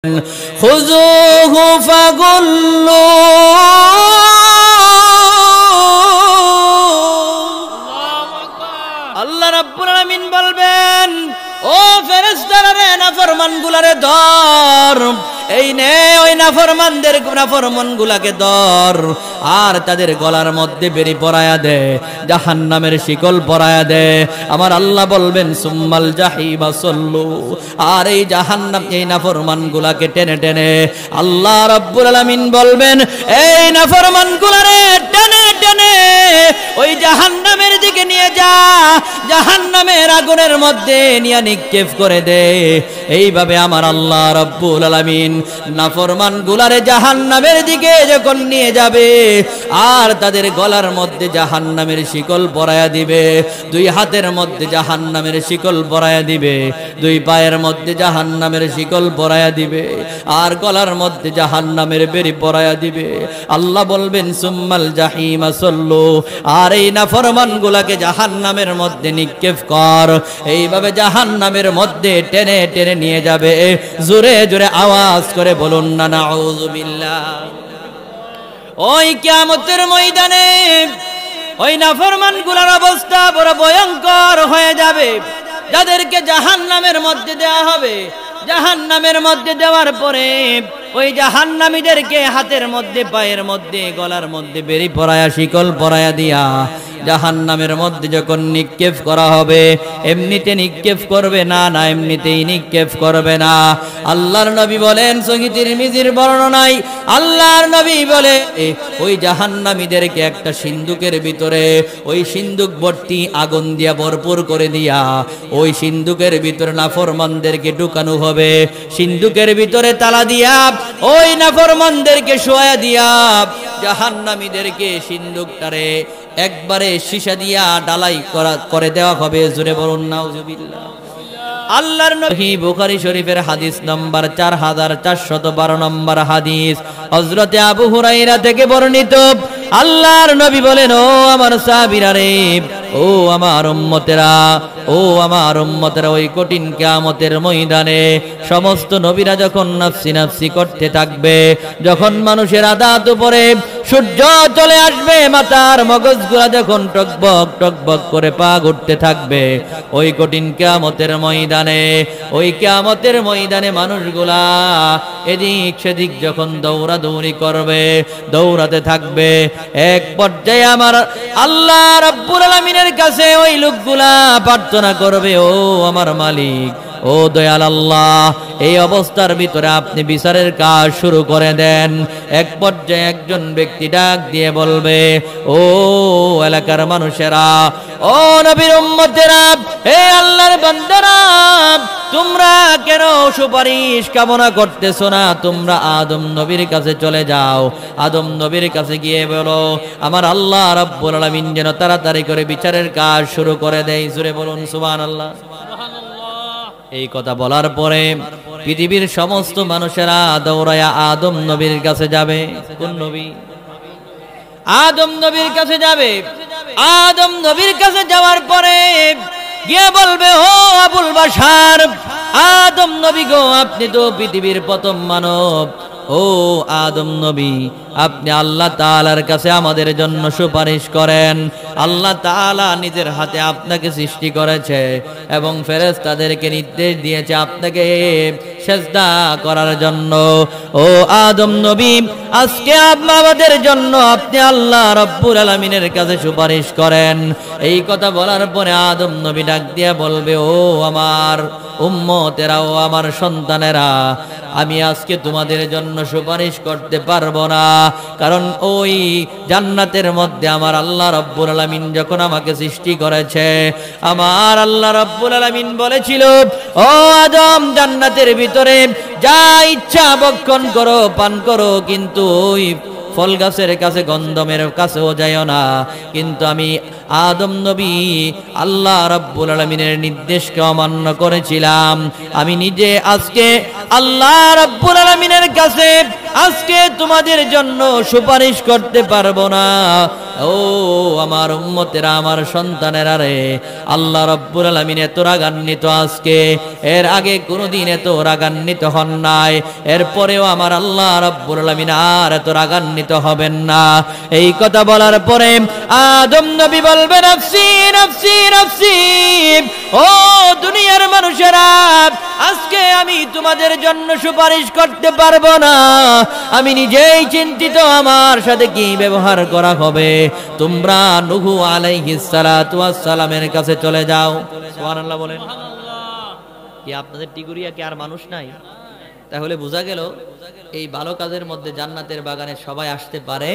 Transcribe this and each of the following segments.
খুযুহু ফাগুল্লু আল্লাহ রাব্বুল আলামিন বলবেন, ও ফেরেশতারা রে, নাফরমানগুলারে ধর, এই নে ওই নাফরমানগুলাকে ধর, আর তাদের গলার মধ্যে বেরি পরায়া দে, জাহান্নামের শিকল পরায়া দে। আমার আল্লাহ বলবেন সুম্মাল জাহিমা সল্লু, আর এই জাহান্নাম, এই নাফরমানগুলাকে টেনে টেনে আল্লাহ রাব্বুল আলামিন বলবেন, এই নাফরমানগুলারে টেনে টেনে ওই জাহান্নামের দিকে নিয়ে যা, জাহান্নামের আগুনের মধ্যে নিয়ে নিক্ষেপ করে দে। এইভাবে আমার আল্লাহ রাব্বুল আলামিন নাফরমানগুলারে জাহান্নামের দিকে যখন নিয়ে যাবে, আর তাদের গলার মধ্যে জাহান্নামের শিকল পরায়া দিবে, দুই হাতের মধ্যে জাহান্নামের শিকল পরায়া দিবে, দুই পায়ের মধ্যে জাহান্নামের শিকল পরায়া দিবে, আর গলার মধ্যে জাহান্নামের বেরি পরায়া দিবে। আল্লাহ বলবেন সুম্মাল জাহিমা সল্লু, আর এই নাফরমানগুলাকে জাহান্নামের মধ্যে নিক্ষেপ কর। এইভাবে জাহান্নামের মধ্যে টেনে টেনে নিয়ে যাবে। জোরে জোরে আওয়াজ করে বলুন না নাউযুবিল্লাহ। ওই কিয়ামতের ময়দানে ওই নাফরমানগুলোর অবস্থা বড় ভয়ঙ্কর হয়ে যাবে, যাদেরকে জাহান্নামের মধ্যে দেওয়া হবে। জাহান্নামের মধ্যে দেওয়ার পরে ওই জাহান্নামীদেরকে হাতের মধ্যে, পায়ের মধ্যে, গলার মধ্যে বেরি পরায়া, শিকল পরায়া দিয়া জাহান্নামের মধ্যে যখন নিক্ষেপ করা হবে, এমনিতে নিক্ষেপ করবে না, না এমনিতেই নিক্ষেপ করবে না। আল্লাহর নবী বলেন, সহিহ তিরমিজির বর্ণনায় আল্লাহর নবী বলে, ওই জাহান্নামীদেরকে একটা সিন্দুকের ভিতরে, ওই সিন্দুক ভর্তি আগুন দিয়া ভরপুর করে দিয়া ওই সিন্দুকের ভিতরে নাফরমানদেরকে ঢুকানো হবে। সিন্দুকের ভিতরে তালা দিয়া ওই নাফরমানদেরকে শোয়া দিয়া জাহান্নামীদেরকে সিন্দুকটারে একবারে সীসা দিয়া ডালাই করে দেওয়া হবে। জোরে বলুন নাউযুবিল্লাহ। আল্লাহর নবী, বুখারী শরীফের হাদিস নম্বর 4412 নম্বর হাদিস, হযরতে আবু হুরায়রা থেকে বর্ণিত। আল্লাহর নবী বলেন, ও আমার সাহাবীরা রে, ও আমার উম্মতেরা, ও আমার উম্মতেরা, ওই কঠিন কিয়ামতের ময়দানে সমস্ত নবীরা যখন নাফসি নাফসি করতে থাকবে, যখন মানুষের আদাত উপরে সূর্য চলে আসবে, মাথার মগজগুলা যখন টকবক টকবক করে পা ঘুরতে থাকবে, ওই কঠিন কিয়ামতের ময়দানে, ওই কিয়ামতের ময়দানে মানুষগুলা এদিক সেদিক যখন দৌড়াদৌড়ি করবে, দৌড়াতে থাকবে, এক পর্যায়ে আমার আল্লাহ রাব্বুল আলামিনের কাছে ওই লোকগুলা প্রার্থনা করবে, ও আমার মালিক, ও দয়াল আল্লাহ, এই অবস্থার ভিতরে আপনি বিচারের কাজ শুরু করে দেন। এক পর্যায়ে একজন ব্যক্তি ডাক দিয়ে বলবে, ও এলাকার মানুষেরা, ও নবীর উম্মতেরা, হে আল্লাহর বান্দারা, তোমরা কেন সুপারিশ কামনা করতেছো না? তোমরা আদম নবীর কাছে চলে যাও। আদম নবীর কাছে গিয়ে বলো, আমার আল্লাহ রাব্বুল আলামিন যেন তাড়াতাড়ি করে বিচারের কাজ শুরু করে দেয়। জোরে বলুন সুবহানাল্লাহ। এই কথা বলার পরে পৃথিবীর সমস্ত মানুষেরা দৌড়ায়া আদম নবীর কাছে যাবে। কোন নবী? আদম নবীর কাছে যাবে। আদম নবীর কাছে যাওয়ার পরে গিয়ে বলবে, ও আবুল বাশার, আদম নবী গো, আপনি তো পৃথিবীর প্রথম মানব। ও আদম নবী, আপনি আল্লাহ তাআলার কাছে আমাদের জন্য সুপারিশ করেন। আল্লাহ তাআলা নিজের হাতে আপনাকে সৃষ্টি করেছে এবং ফেরেশতাদেরকে নির্দেশ দিয়েছে আপনাকে সেজদা করার জন্য। ও আদম নবী, আজকে আমাদের জন্য আপনি আল্লাহ রাব্বুল আলামিনের কাছে সুপারিশ করেন। এই কথা বলার পরে আদম নবী ডাক দিয়ে বলবে, ও আমার উম্মতেরা, ও আমার সন্তানেরা, আমি আজকে তোমাদের জন্য সুপারিশ করতে পারবো না, কারণ ওই জান্নাতের মধ্যে আমার আল্লাহ রাব্বুল আলামিন যখন আমাকে সৃষ্টি করেছে, আমার আল্লাহ রাব্বুল আলামিন বলেছিল, ও আদম, জান্নাতের ভিতরে যা ইচ্ছা ভক্ষণ করো, পান করো, কিন্তু ওই ফল গাছের কাছে, গন্ধমের কাছেও যাইও না। কিন্তু আমি আদম নবী আল্লাহ রাব্বুল আলামিনের নির্দেশকে অমান্য করেছিলাম। আমি নিজে আজকে আল্লাহ রাব্বুল আলামিনের কাছে আজকে তোমাদের জন্য সুপারিশ করতে পারবো না। ও আমার উম্মতেরা, আমার সন্তানেরা রে, আল্লাহ রাব্বুল আলামিন এত রাগান্বিত আজকে, এর আগে কোনোদিন এত রাগান্বিত হন নাই, এরপরেও আমার আল্লাহ রাব্বুল আলামিন আর এত রাগান্বিত হবেন না। এই কথা বলার পরে আদম নবী বলবে নফসি নফসি নফসি, ও দুনিয়ার মানুষেরা, আজকে আমি তোমাদের জন্য সুপারিশ করতে পারবো না, আমি নিজেই চিন্তিত আমার সাথে কি ব্যবহার করা হবে। তোমরা নূহ আলাইহিস সালাতু ওয়াস সালামের কাছে চলে যাও। সুবহানাল্লাহ বলেন। কি আপনাদের টিগুরিয়া কি আর মানুষ নাই? তাহলে বোঝা গেল এই ভালো কাজের মধ্যে জান্নাতের বাগানে সবাই আসতে পারে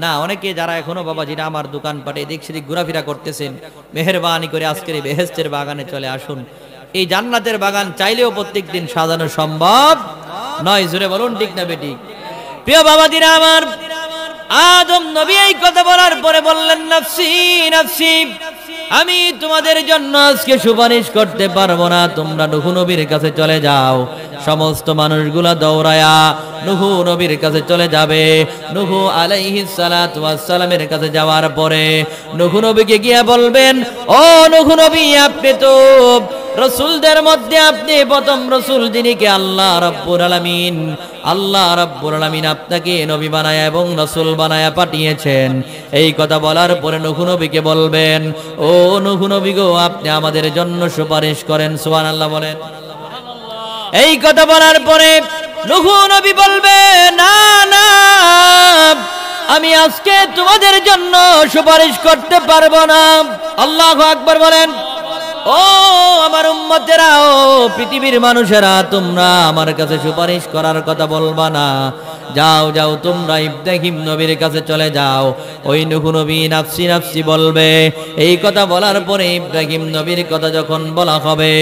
না। অনেকে যারা এখনো বাবা যেটা আমার দোকানপাটে এদিক সেদিক ঘোরাফেরা করতেছেন, মেহেরবানি করে আজকের এই বেহেশতের বাগানে চলে আসুন। এই জান্নাতের বাগান চাইলেও প্রত্যেকদিন সাজানো সম্ভব নয়। জোরে বলুন ঠিক না বেঠিক? প্রিয় বাবাজিরা আমার, আদম নবী এই কথা বলার পরে বললেন নফসি নফসি, আমি তোমাদের জন্য আজকে সুপারিশ করতে পারবো না, তোমরা নূহ নবীর কাছে চলে যাও। সমস্ত মানুষগুলা দৌড়ায়া নূহ নবীর কাছে চলে যাবে। নূহ আলাইহিস সালাতু ওয়াস সালামের কাছে যাওয়ার পরে নূহ নবীকে গিয়ে বলবেন, ও নূহ নবী, আপনি তো রাসূলদের মধ্যে আপনি প্রথম রাসূল, যিনিকে আল্লাহ রাব্বুল আলামিন আপনাকে নবী বানায়া এবং রাসূল বানায়া পাঠিয়েছেন। এই কথা বলার পরে নূহ নবীকে বলবেন, ও নূহ নবী গো, আপনি আমাদের জন্য সুপারিশ করেন। সুবহানাল্লাহ বলেন। এই কথা বলার পরে নূহ নবী বলবে, না না, আমি আজকে তোমাদের জন্য সুপারিশ করতে পারবো না। আল্লাহু আকবার বলেন। ও আমার উম্মতেরা, ও পৃথিবীর মানুষেরা, তোমরা আমার কাছে সুপারিশ করার কথা বলবা না। যাও যাও, তোমরা ইব্রাহিম নবীর কাছে চলে যাও। ওই নূহ নবী নাফসি নাফসি বলবে। এই কথা বলার পরে ইব্রাহিম নবীর কথা যখন বলা হবে,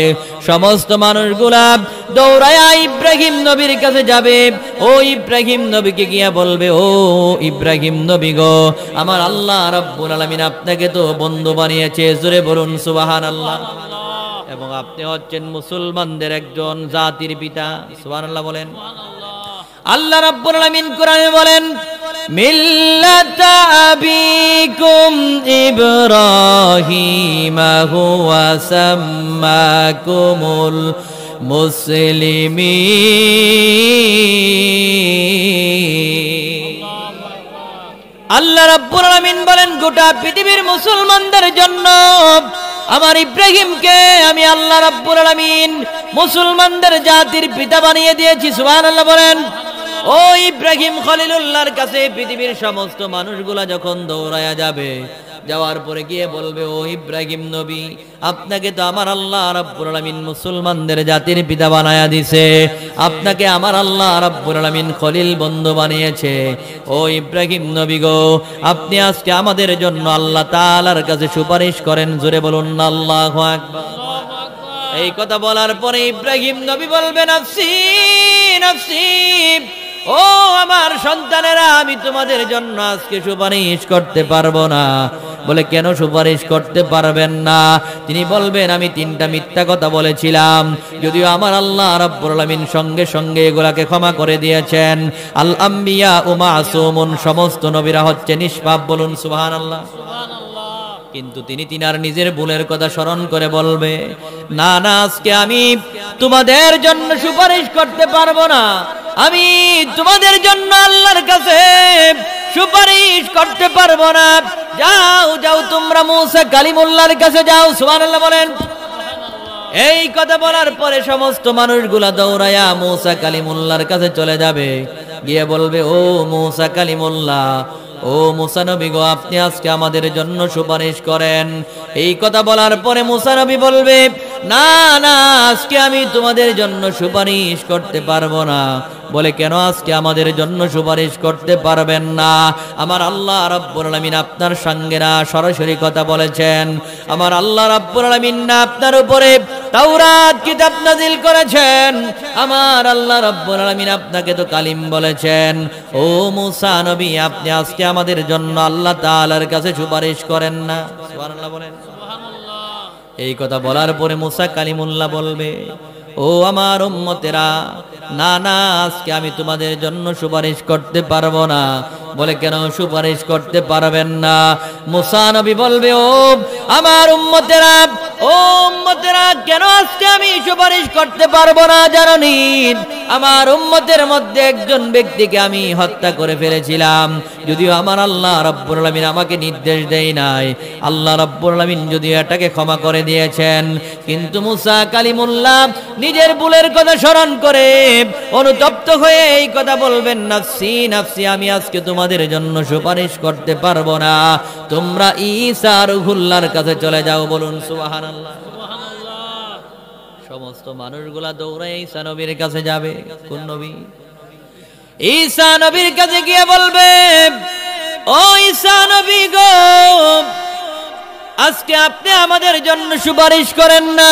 সমস্ত মানুষগুলা দৌড়ায়া ইব্রাহিম নবীর কাছে যাবে। ও ইব্রাহিম নবীকে গিয়া বলবে, ও ইব্রাহিম নবী গো, আমার আল্লাহ রাব্বুল আলামিন আপনাকে তো বন্ধু বানিয়েছে। জোরে বলুন সুবহানাল্লাহ। এবং আপনি হচ্ছেন মুসলমানদের একজন জাতির পিতা। সুবহানাল্লাহ বলেন। আল্লাহ রাব্বুল আলামিন কোরআনে বলেন, মিল্লাতা আবিকুম ইব্রাহিম হুয়া সাম্মাকুমুল মুসলিমিন। আল্লাহ রাব্বুল আলামিন বলেন, গোটা পৃথিবীর মুসলমানদের জন্য আমার ইব্রাহিমকে আমি আল্লাহ রাব্বুল আলামিন মুসলমানদের জাতির পিতা বানিয়ে দিয়েছি। সুবহানাল্লাহ বলেন। ও ইব্রাহিম খলিলুল্লাহর কাছে পৃথিবীর সমস্ত মানুষগুলা যখন দৌড়ায়া যাবে, যাওয়ার পরে গিয়ে বলবে, ও ইব্রাহিম নবী, আপনাকে তো আমার আল্লাহ রাব্বুল আলামিন মুসলমানদের জাতির পিতা বানায়া দিছে, আপনাকে আমার আল্লাহ রাব্বুল আলামিন খলিল বন্ধু বানিয়েছে। ও ইব্রাহিম নবী গো, আপনি আজকে আমাদের জন্য আল্লাহ তাআলার কাছে সুপারিশ করেন। জোরে বলুন আল্লাহু আকবার। এই কথা বলার পরে ইব্রাহিম নবী বলবেন, নফসি নফসি, ও আমার সন্তানেরা, আমি তোমাদের জন্য আজকে সুপারিশ করতে পারবো না। বলে, কেন সুপারিশ করতে পারবেন না? তিনি বলবেন, আমি 3টা মিথ্যা কথা বলেছিলাম, যদিও আমার আল্লাহ রাব্বুল আলামিন সঙ্গে সঙ্গে এগুলাকে ক্ষমা করে দিয়েছেন। আল আম্বিয়া মাসুমুন, সমস্ত নবীরা হচ্ছে নিষ্পাপ। বলুন সুবহানাল্লাহ। কিন্তু তিনি তিনার নিজের ভুলের কথা স্মরণ করে বলবে, না না, আজকে আমি তোমাদের জন্য সুপারিশ করতে পারবো না, আমি তোমাদের জন্য আল্লাহর কাছে সুপারিশ করতে পারবো না। যাও যাও, তোমরা মুসা কালিমুল্লাহর কাছে যাও। সুবহানাল্লাহ বলেন। এই কথা বলার পরে সমস্ত মানুষগুলা দৌড়ায়া মুসা কালিমুল্লাহর কাছে চলে যাবে। গিয়ে বলবে, ও মুসা কালিমুল্লাহ, ও মুসা নবী গো, আপনি আজকে আমাদের জন্য সুপারিশ করেন। এই কথা বলার পরে মুসা নবী বলবে, না না, আজকে আমি তোমাদের জন্য সুপারিশ করতে পারবো না। বলে, কেন আজকে আমাদের জন্য সুপারিশ করতে পারবেন না? আমার আল্লাহ রাব্বুল আলামিন আপনার সঙ্গে না সরাসরি কথা বলেছেন। আমার আল্লাহ রাব্বুল আলামিন না আপনার উপরে তাওরাত কিতাব নাযিল করেছেন। আমার আল্লাহ রাব্বুল আলামিন আপনাকে তো কালিম বলেছেন। ও মুসা নবী, আপনি আজকে আমাদের জন্য আল্লাহ তাআলার কাছে সুপারিশ করেন না। সুবহানাল্লাহ বলেন। এই কথা বলার পরে মুসা কালিমুল্লাহ বলবে, ও আমার উম্মতেরা, না না, আজকে আমি তোমাদের জন্য সুপারিশ করতে পারবো না। বলে, কেন সুপারিশ করতে পারবেন না? মুসা নবী বলবে, ও আমার উম্মতেরা, ও উম্মতেরা, কেন আজকে আমি সুপারিশ করতে পারবো না জানেন? আমার উম্মতের মধ্যে একজন ব্যক্তিকে আমি হত্যা করে ফেলেছিলাম, যদিও আমার আল্লাহ রাব্বুল আলামিন আমাকে নির্দেশ দেয় নাই। আল্লাহ রাব্বুল আলামিন যদিও এটাকে ক্ষমা করে দিয়েছেন, কিন্তু মুসা কালিমুল্লাহ নিজের ভুলের কথা স্মরণ করে অনুতপ্ত হয়ে এই কথা বলবেন, নাফসি নাফসি, আমি আজকে তোমাদের জন্য সুপারিশ করতে পারবো না। তোমরা ঈসা রুহুল্লাহর কাছে চলে যাও। বলুন সুবহানাল্লাহ। সমস্ত মানুষগুলা দৌড়ায় ঈসা নবীর কাছে যাবে। কোন নবী? ঈসা নবীর কাছে গিয়ে বলবে, ও ঈসা নবী গো, আজকে আপনি আমাদের জন্য সুপারিশ করেন না।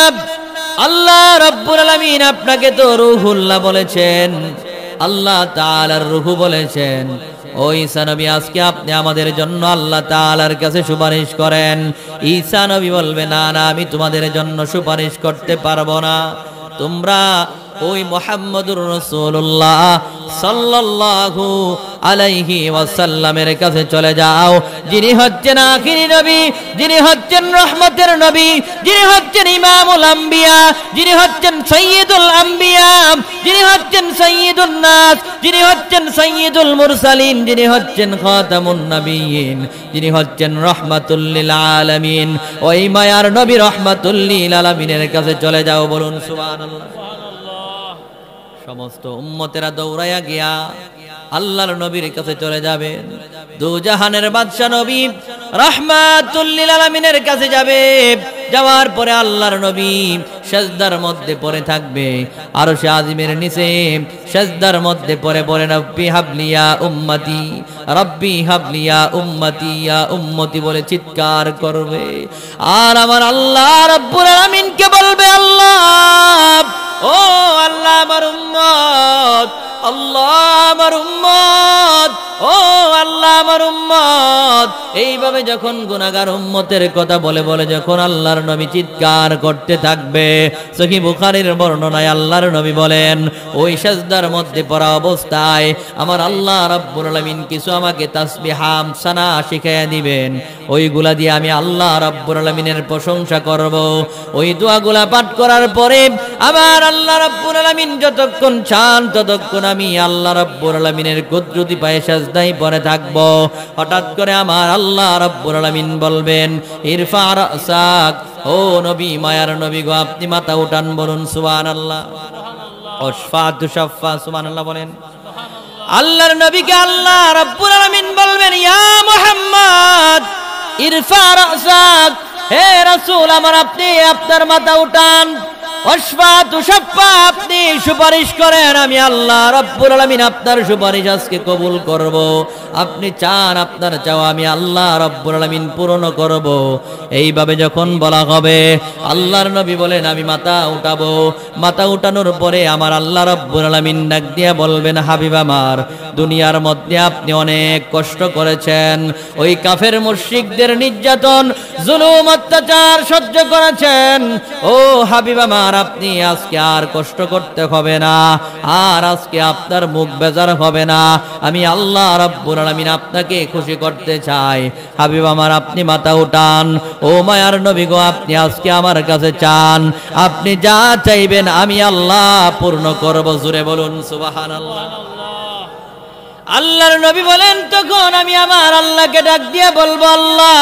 আল্লাহ রাব্বুল আলামিন আপনাকে তো রুহুল্লাহ বলেছেন, আল্লাহ তাআলার রূহু বলেছেন। ও ঈসা নবী, আজকে আপনি আমাদের জন্য আল্লাহ তাআলার কাছে সুপারিশ করেন। ঈসা নবী বলবে, না না, আমি তোমাদের জন্য সুপারিশ করতে পারবো না। তোমরা ওই মুহাম্মদুর রাসূলুল্লাহ সাল্লাল্লাহু আলাইহি ওয়াসাল্লামের কাছে চলে যাও, যিনি হচ্ছেন আখিরি নবী, যিনি হচ্ছেন রহমতের নবী, যিনি হচ্ছেন ইমামুল আম্বিয়া, যিনি হচ্ছেন সাইয়্যিদুল আম্বিয়া, যিনি হচ্ছেন সাইয়্যিদুন নাস, যিনি হচ্ছেন সাইয়্যিদুল মুরসালিন, যিনি হচ্ছেন খাতামুন নবিয়্যিন, যিনি হচ্ছেন রাহমাতুল লিল আলামিন। ওই মায়ার নবী রাহমাতুল লিল আলামিনের কাছে চলে যাও। বলুন সুবহানাল্লাহ। সমস্ত উম্মতেরা দৌড়াইয়া গিয়া আল্লাহর নবীর কাছে চলে যাবেন। দু জাহানের বাদশা নবী রাহমাতুল লিল আলামিনের কাছে যাবে। যাওয়ার পরে আল্লাহর নবী সিজদার মধ্যে পড়ে থাকবে, আরশে আজিমের নিচে সিজদার মধ্যে পড়ে পড়ে, রব্বি হাবলিয়া উম্মতি, রব্বি হাবলিয়া উম্মতি, ইয়া উম্মতি বলে চিৎকার করবে। আর আমার আল্লাহ রাব্বুল আলামিনকে বলবে, আল্লাহ, ও আল্লাহ আমার উম্মত, আল্লাহ আমার উম্মত, ও আল্লাহ আমার উম্মত। এইভাবে যখন গুনাহগার উম্মতের কথা বলে বলে যখন আল্লাহর নবী চিৎকার করতে থাকবে, সহিহ বুখারীর বর্ণনায় আল্লাহর নবী বলেন, ওই সিজদার মধ্যে পড়া অবস্থায় আমার আল্লাহ রাব্বুল আলামিন কিছু আমাকে তাসবিহ হামসানা শিখিয়ে দিবেন। ওইগুলা দিয়ে আমি আল্লাহ রাব্বুল আলামিনের প্রশংসা করব। ওই দোয়াগুলা পাঠ করার পরে আমার আল্লাহ রাব্বুল আলামিন যতক্ষণ চান ততক্ষণ আমি আল্লাহ রাব্বুল আলামিনের কুদরতি পায়ে সিজদায় পড়ে থাকব। হঠাৎ করে আমার আল্লাহ রাব্বুল আলামিন বলবেন, ইরফা রাসাক, ও নবী, মায়ার নবী গো, আপনি মাথা উঠান। বলুন সুবহানাল্লাহ। ওয়াশফা তুশাফা, সুবহানাল্লাহ বলেন। আল্লাহর নবীকে আল্লাহ রাব্বুল আলামিন বলবেন, ইয়া মুহাম্মদ ইরফা রাসাক, হে রাসূল আমার, আপনি আপনার মাথা উঠান। ওয়াশফা তুশাফা, আপনি সুপারিশ করেন, আমি আল্লাহ রাব্বুল আলামিন আপনার সুপারিশ আজকে কবুল করব। আপনি চান, আপনার চাওয়া আমি আল্লাহ রাব্বুল আলামিন পূরণ করব। এইভাবে যখন বলা হবে, আল্লাহর নবী বলেন, আমি মাথা উঠাবো। মাথা উঠানোর পরে আমার আল্লাহ রাব্বুল আলামিন ডাক দিয়া বলবেন, হাবিব আমার, দুনিয়ার মধ্যে আপনি অনেক কষ্ট করেছেন, ওই কাফের মুশরিকদের নির্যাতন, জুলুম, অত্যাচার সহ্য করেছেন। ও হাবিব আমার, আপনি আজকে আর কষ্ট করতে হবে না, আর আজকে আপনার মুখ বেজার হবে না। আমি আল্লাহ রাব্বুল আলামিন আপনাকে খুশি করতে চাই। হাবিব আমার, আপনি মাথা উঠান। ও মায়ার নবী গো, আপনি আজকে আমার কাছে চান, আপনি যা চাইবেন আমি আল্লাহ পূর্ণ করব। জোরে বলুন সুবহানাল্লাহ। আল্লাহর নবী বলেন, তখন আমি আমার আল্লাহকে ডাক দিয়ে বলবো, আল্লাহ,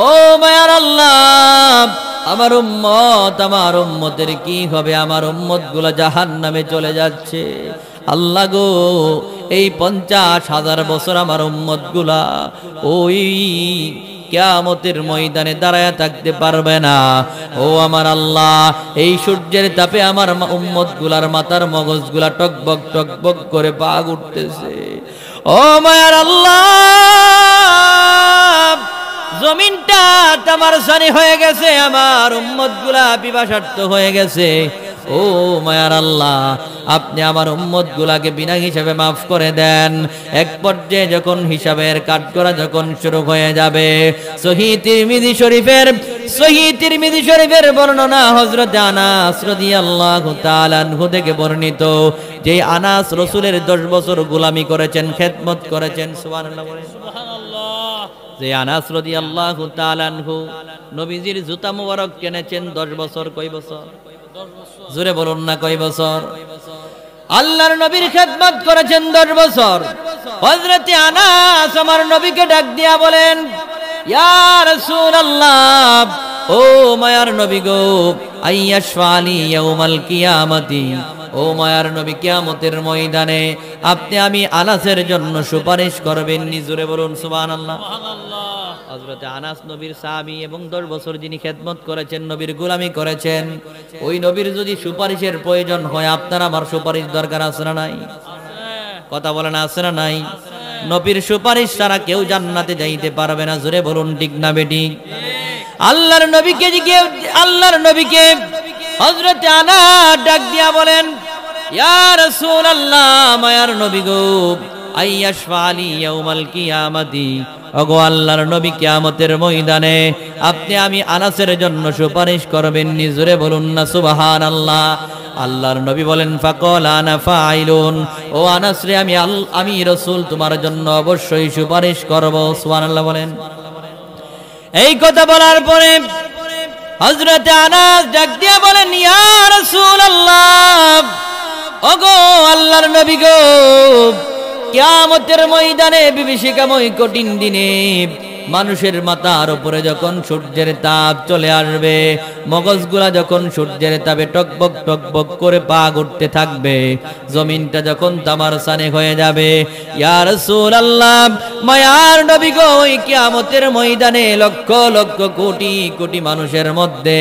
ও মায়ার আল্লাহ, আমার উম্মতের কি হবে? আমার উম্মতগুলো জাহান্নামে চলে যাচ্ছে। আল্লাহ গো, এই 50,000 বছর আমার উম্মতগুলা ওই কিয়ামতের ময়দানে দাঁড়ায়া থাকতে পারবে না। ও আমার আল্লাহ, এই সূর্যের তাপে আমার উম্মতগুলার মাথার মগজগুলা টকবক টকবক করে পাক উঠতেছে। ও মায়ার আল্লাহ, জমিনটা তামার সানি হয়ে গেছে, আমার উম্মতগুলা পিপাসার্ত হয়ে গেছে। ও মায়ার আল্লাহ, আপনি আমার উম্মতগুলাকে বিনা হিসাবে মাফ করে দেন। এক পর্যায়ে যখন হিসাবের কাঠগড়া যখন শুরু হয়ে যাবে, সহিহ তিরমিজি শরীফের সহিহ তিরমিজি শরীফের বর্ণনা হযরত আনাস রাদিয়াল্লাহু তাআলা আনহু থেকে বর্ণিত, যে আনাস রাসূলের 10 বছর গোলামি করেছেন, খেদমত করেছেন। সুবহানাল্লাহ বলেন। সুবহানাল্লাহ। যে আনাস রাদিয়াল্লাহু তাআলা আনহু নবীজির জুতা মুবারক কিনেছেন 10 বছর। কয় বছর? 10 বছর। জোরে বলুন না, কয় বছর? আল্লাহর নবীর খেদমত করেছেন 10 বছর। হযরত আনাস আমার নবীকে ডাক দিয়া বলেন, ইয়া রাসূলুল্লাহ, ও মায়ার নবী গো, আইয়াশফালি ইয়াউমাল কিয়ামতি, ও মায়ার নবী কিয়ামতের ময়দানে আপনি আমি আনাসের জন্য সুপারিশ করবেন নি? জোরে বলুন সুবহানাল্লাহ। হযরত আনাস নবীর সাহাবী এবং 10 বছর যিনি খেদমত করেছেন, নবীর গোলামি করেছেন, ওই নবীর যদি সুপারিশের প্রয়োজন হয়, আপনার আমার সুপারিশ দরকার আছে না নাই? কথা বলেন, আছে না নাই? নবীর সুপারিশ ছাড়া কেউ জান্নাতে যাইতে পারবে না। জোরে বলুন ঠিক না বেটি? আল্লাহর নবীকে হযরত আনাস ডাক দিয়া বলেন, ইয়া রাসূলুল্লাহ, মায়ার নবী গো, আইয়াশফালি ইয়াউমাল কিয়ামতি, ওগো আল্লাহর নবী কিয়ামতের ময়দানে আপনি আমি আনাসের জন্য সুপারিশ করবেন নি? জোরে বলুন না সুবহানাল্লাহ। আল্লাহর নবী বলেন, ফাকাল আনা ফাইলুন, ও আনাস রে, আমি রাসূল তোমার জন্য অবশ্যই সুপারিশ করব। সুবহানাল্লাহ বলেন। এই কথা বলার পরে হযরত আনাস ডাক দিয়া বলেন, ইয়া রাসূলুল্লাহ, ওগো আল্লাহর নবী গো, কিয়ামতের ময়দানে বিভীষিকাময় কঠিন দিনে মানুষের মাথার উপরে যখন সূর্যের তাপ চলে আসবে, মগজগুলা যখন সূর্যের তাপে টকবক টকবক করে পা উঠতে থাকবে, জমিনটা যখন তামার সানে হয়ে যাবে, ইয়া রাসূলুল্লাহ, মায়ার নবী গো, ওই কিয়ামতের ময়দানে লক্ষ লক্ষ কোটি কোটি মানুষের মধ্যে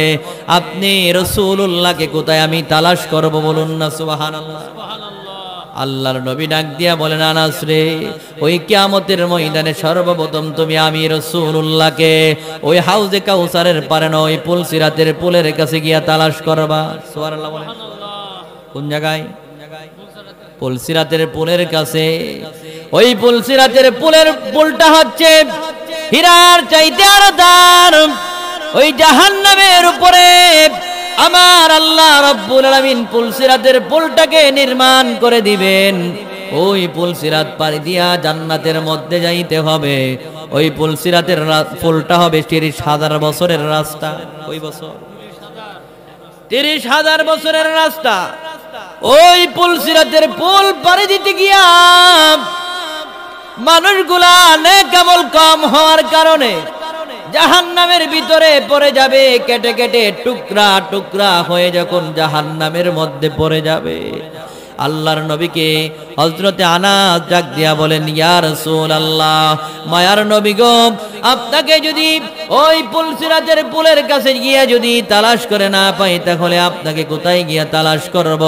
আপনি রাসূলুল্লাহকে কোথায় আমি তালাশ করব? বলুন না সুবহানাল্লাহ। আল্লাহর নবী ডাক দিয়া বলেন, আনাস রে, ওই কিয়ামতের ময়দানে সর্বপ্রথম তুমি আমি রাসূলুল্লাহকে ওই হাউজে কাউসারের পারে না, ওই পুল সিরাতের পুলের কাছে গিয়া তালাশ করবা। সুবহানাল্লাহ বলেন। কোন জায়গায়? পুল সিরাতের পুলের কাছে। ওই পুল সিরাতের পুলটা হচ্ছে হীরার চাইতে আরো দাম। ওই জাহান্নামের উপরে আমার আল্লাহ রাব্বুল আলামিন পুল সিরাতের পুলটাকে নির্মাণ করে দিবেন। ওই পুল সিরাত পাড়ি দিয়া জান্নাতের মধ্যে যাইতে হবে। ওই পুল সিরাতের পুলটা হবে 30,000 বছরের রাস্তা। ওই বছর 30,000 বছরের রাস্তা। ওই পুল সিরাতের পুল পাড়ি দিতে গিয়া মানুষগুলা নেক আমল কম হওয়ার কারণে জাহান্নামের ভিতরে পড়ে যাবে, কেটে কেটে টুকরা টুকরা হয়ে যখন জাহান্নামের মধ্যে পড়ে যাবে। আল্লাহর নবীকে হযরতে আনাস ডাক দিয়া বলেন, ইয়া রাসূলুল্লাহ, মায়ার নবী গো, আপনাকে যদি ওই পুল সিরাতের পুলের কাছে গিয়া যদি তালাশ করে না পাই, তাহলে আপনাকে কোথায় গিয়া তালাশ করব?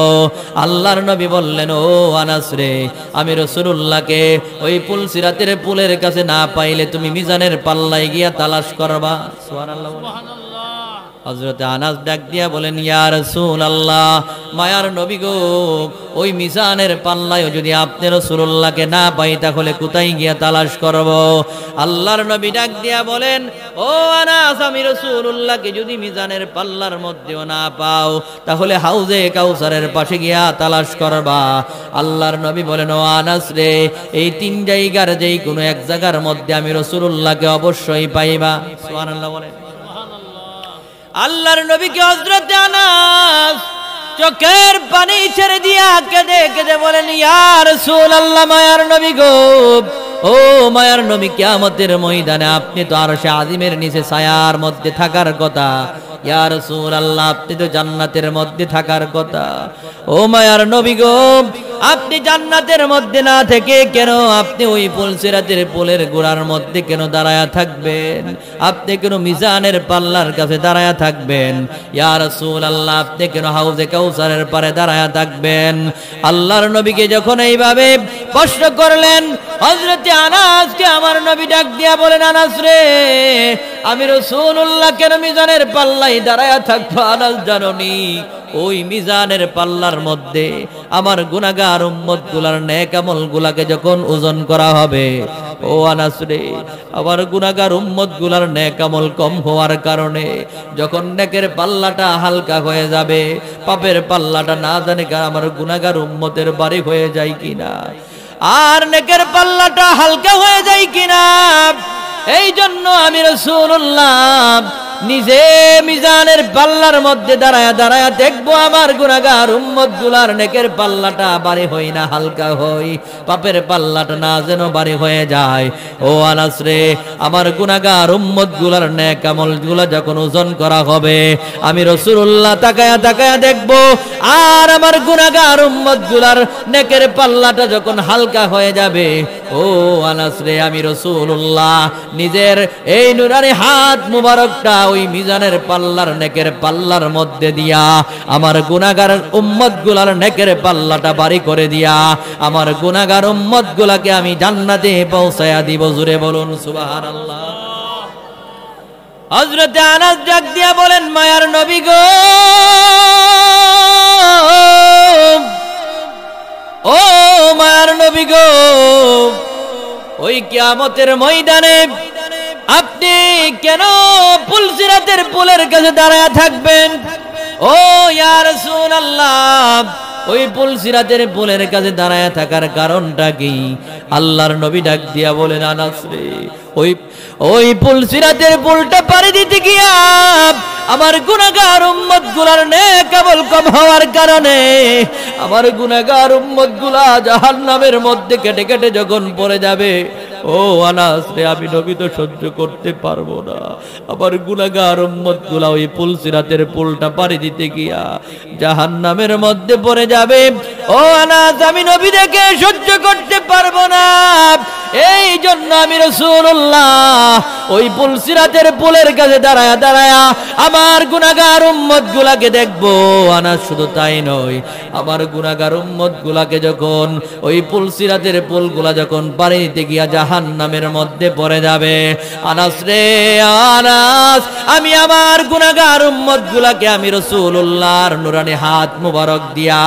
আল্লাহর নবী বললেন, ও আনাস রে, আমি রাসূলুল্লাহকে ওই পুল সিরাতের পুলের কাছে না পাইলে তুমি মিজানের পাল্লায় গিয়া তালাশ করবা। সুবহানাল্লাহ। হযরতে আনাস ডাক দিয়া বলেন, ইয়া রাসূলুল্লাহ, মায়ার নবী গো, ওই মিজানের পাল্লায় যদি আপনি রাসূলুল্লাহকে না পাই, তাহলে কোথায় গিয়া তালাশ করব? আল্লাহর নবী ডাক দিয়া বলেন, ও আনাস, আমি রাসূলুল্লাহকে যদি মিজানের পাল্লার মধ্যেও না পাও, তাহলে হাউজে কাউসারের পাশে গিয়া তালাশ করবা। আল্লাহর নবী বলেন, ও আনাস রে, এই 3 জায়গার যেই কোনো এক জায়গার মধ্যে আমি রাসূলুল্লাহকে অবশ্যই পাইবা। সুবহানাল্লাহ বলেন। আল্লাহর নবীকে হযরতে আনাস চোখের পানি ছেড়ে দিয়া কেঁদে কেঁদে বলেন, ইয়া রাসূলুল্লাহ, মায়ার নবী গো, ও মায়ার নবী, কিয়ামতের ময়দানে আপনি তো আরশে আজিমের নিচে ছায়ার মধ্যে থাকার কথা। ইয়া রাসূলুল্লাহ, আপনি তো জান্নাতের মধ্যে থাকার কথা। ও মায়ার নবী গো, আপনি জান্নাতের মধ্যে না থেকে কেন আপনি ওই পুল সিরাতের পুলের গোড়ার মধ্যে কেন দাঁড়ায়া থাকবেন? আপনি কেন মিজানের পাল্লার কাছে দাঁড়ায়া থাকবেন? ইয়া রাসূলুল্লাহ, আপনি কেন হাউজে কাউসারের পারে দাঁড়ায়া থাকবেন? আল্লাহর নবীকে যখন এইভাবে প্রশ্ন করলেন, হযরতে আনাসকে আমার নবী ডাক দিয়া বলেন, আনাস রে, আমি রাসূলুল্লাহ কেন মিজানের পাল্লায় দাঁড়ায়া থাকবো? আনাস জানোনি, ওই মিজানের পাল্লার মধ্যে আমার গুনাহগার উম্মত গুলার নেক আমল গুলাকে যখন ওজন করা হবে, ও আনাস রে, আমার গুনাহগার উম্মত গুলার নেক আমল কম হওয়ার কারণে যখন নেকের পাল্লাটা হালকা হয়ে যাবে, পাপের পাল্লাটা না জানি আমার গুনাহগার উম্মতের বাড়ি হয়ে যায় কিনা, আর নেকের পাল্লাটা হালকা হয়ে যায় কিনা। এই জন্য আমি রাসূলুল্লাহ নিজে মিজানের পাল্লার মধ্যে দাঁড়ায়া দাঁড়ায়া দেখবো আমার গুনাহগার উম্মত গুলার নেকের পাল্লাটা বাড়ি হই না হালকা হই, পাপের পাল্লাটা না যেন বাড়ি হয়ে যায়। ও আনাস রে, আমার গুনাহগার উম্মত গুলার নেক আমল গুলা যখন ওজন করা হবে, আমি রাসূলুল্লাহ তাকায়া তাকায়া দেখবো, আর আমার গুনাহগার উম্মত গুলার নেকের পাল্লাটা যখন হালকা হয়ে যাবে, ও আনাস রে, আমি রাসূলুল্লাহ নিজের এই নুরানি হাত মুবারকটা ওই মিজানের পাল্লার নেকের পাল্লার মধ্যে দিয়া আমার গুনাহগার উম্মত গুলার নেকের পাল্লাটা বাড়ি করে দিয়া আমার গুনাহগার উম্মত গুলাকে আমি জান্নাতে পৌঁছায়া দিব। জোরে বলুন সুবহানাল্লাহ। হযরতে আনাস ডাক দিয়া বলেন, মায়ার নবী গো, ও মায়ার নবী গো, ওই কিয়ামতের ময়দানে আপনি কেন পুলসিরাতের পুলের কাছে দাঁড়ায় থাকবেন? ও ইয়া রাসূলুল্লাহ, ওই পুলসিরাতের পুলের কাছে দাঁড়ায় থাকার কারণটা কি? আল্লাহর নবী ডাক দিয়া বলেন, আনাস রে, ওই পুলসিরাতের পুলটা পাড়ি দিতে গিয়া আমার গুনাহগার উম্মত গুলার নেক আমল কম হওয়ার কারণে আমার গুনাহগার উম্মত গুলা জাহান্নামের মধ্যে কেটে কেটে যখন পড়ে যাবে, ও আনাস রে, আমি নবী তো সহ্য করতে পারবো না, আমার গুনাহগার উম্মত গুলা ওই পুলসিরাতের পুলটা পাড়ি দিতে গিয়া জাহান্নামের মধ্যে পড়ে যাবে। ও আনাস, আমি নবী দেখে সহ্য করতে পারবো না। এই জন্য আমি রাসূলুল্লাহ ওই পুলসিরাতের পুলের কাছে দাঁড়ায়া দাঁড়ায়া আমার গুনাহগার উম্মত গুলাকে দেখবো। আনাস, শুধু তাই নয়, আমার গুনাহগার উম্মত গুলাকে যখন ওই পুলসিরাতের পুলগুলা যখন পাড়ি দিতে গিয়া জাহান্নামের মধ্যে পড়ে যাবে, আনাস রে, আনাস, আমি আমার গুনাহগার উম্মত গুলাকে আমি রাসূলুল্লাহর নুরানি হাত মুবারক দিয়া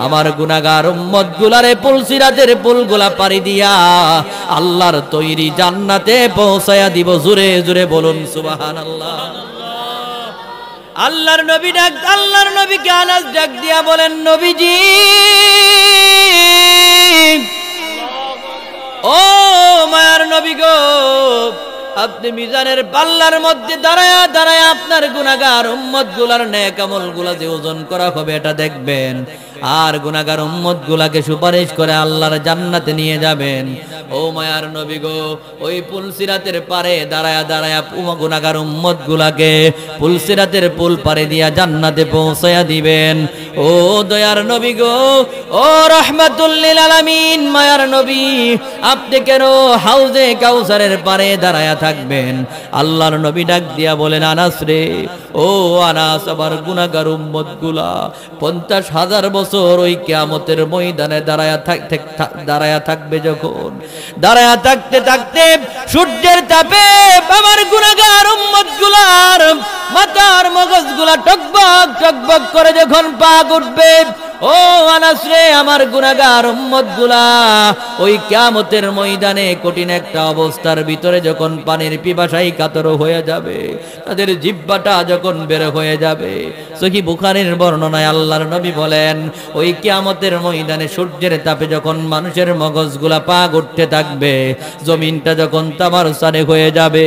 আমার গুনাহগার উম্মত গুলারে পুলসিরাতের পুলগুলা পাড়ি দিয়া আল্লাহর তৈরি জান্নাতে পৌঁছায়া দিব। জোরে জোরে বলুন সুবহানাল্লাহ। আল্লাহর নবীকে আনাস ডাক দিয়া বলেন, নবীজি, ও মায়ার নবী গো, আপনি মিজানের পাল্লার মধ্যে দাঁড়ায়া দাঁড়ায়া আপনার গুনাহগার উম্মত গুলার নেক আমল গুলা যে ওজন করা হবে এটা দেখবেন, আর গুনাহগার উম্মত গুলাকে সুপারিশ করে আল্লাহর জান্নাতে নিয়ে যাবেন। ও মায়ার নবী গো, ওই পুলসিরাতের পারে দাঁড়ায়া দাঁড়ায়া গুনাহগার উম্মত গুলাকে পুলসিরাতের পুল পারে দিয়া জান্নাতে পৌঁছায়া দিবেন। ও দয়ার নবী গো, ও রাহমাতুল লিল আলামিন মায়ার নবী, আপনি কেন হাউজে কাউসারের পারে দাঁড়ায়া থাকবেন? আল্লাহর নবী ডাক দিয়া বলেন, আনাস রে, ও আনাস, আমার গুনাহগার উম্মত গুলা 50,000 বছর ওই কিয়ামতের ময়দানে দাঁড়ায়া থাকবে। যখন দাঁড়ায়া থাকতে থাকতে সূর্যের তাপে আমার গুনাহগার উম্মত গুলার মাথার মগজ গুলা টকবক টকবক করে যখন পাক উঠবে, ও আনাস রে, আমার গুনাহগার উম্মত গুলা ওই কিয়ামতের ময়দানে কঠিন একটা অবস্থার ভিতরে যখন পানির পিপাসায় কাতর হয়ে যাবে, তাদের জিহ্বাটা যখন বের হয়ে যাবে, সহিহ বুখারীর বর্ণনায় আল্লাহর নবী বলেন, ওই কিয়ামতের ময়দানে সূর্যের তাপে যখন মানুষের মগজগুলা পাক উঠতে থাকবে, জমিনটা যখন তামার সারে হয়ে যাবে,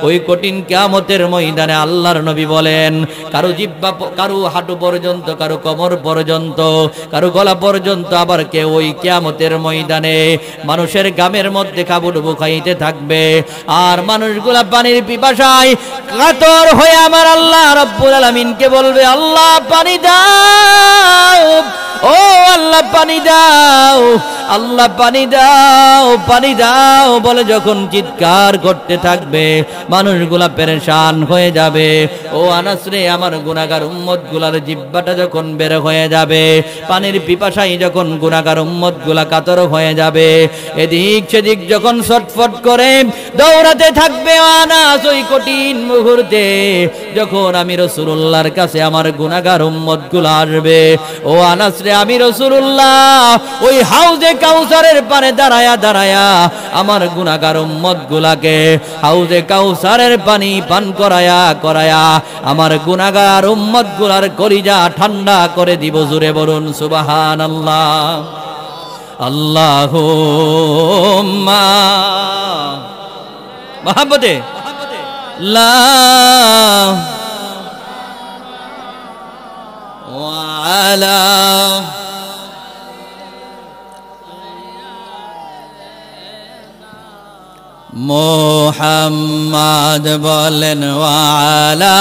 ওই কঠিন কিয়ামতের ময়দানে আল্লাহর নবী বলেন, কারো জিহ্বা, কারো হাঁটু পর্যন্ত, কারো কোমর পর্যন্ত, কারো গলা পর্যন্ত, আবার কেউ ওই কিয়ামতের ময়দানে মানুষের গামের মধ্যে কাবুডুবু খাইতে থাকবে, আর মানুষগুলা পানির পিপাসায় কাতর হয়ে আমার আল্লাহ রাব্বুল আলামিনকে বলবে, আল্লাহ পানি দাও, ও আল্লাহ পানি দাও, আল্লাহ পানি দাও, পানি দাও বলে যখন চিৎকার করতে থাকবে, মানুষগুলা পেরেশান হয়ে যাবে। ও আনাস রে, আমার গুনাহগার উম্মত গুলার জিহ্বাটা যখন বের হয়ে যাবে, পানির পিপাসায় যখন গুনাহগার উম্মত গুলা কাতর হয়ে যাবে, এদিক সেদিক যখন ছটফট করে দৌড়াতে থাকবে, আনাস ওই কঠিন মুহূর্তে যখন আমি রাসূলুল্লাহর কাছে আমার গুনাহগার উম্মত গুলা আসবে, ও আনাস রে, আমি রাসূলুল্লাহ ওই হাউজে কাউসারের পারে দাঁড়ায়া দাঁড়ায়া আমার গুনাহগার উম্মত গুলাকে হাউজে কাউসারের পানি পান করায়া করায়া আমার গুনাহগার উম্মত গুলার কলিজা ঠান্ডা করে দিব। জোরে বলুন সুবহানাল্লাহ। আল্লাহুম্মা মহব্বতে লা ওয়ালা মুহাম্মাদ বলেন ওয়ালা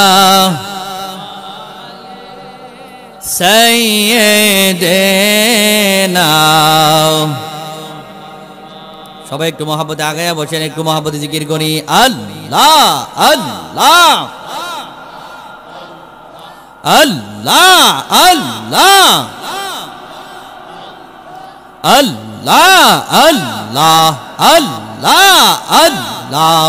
সাইয়্যিদিনা। সবাই একটু মহব্বতে আগায়া বসেন, একটু মহব্বতে জিকির করি। আল্লাহ আল্লাহ আল্লাহ আল্লাহ আল্লাহ আল্লাহ আল্লাহ আল্লাহ।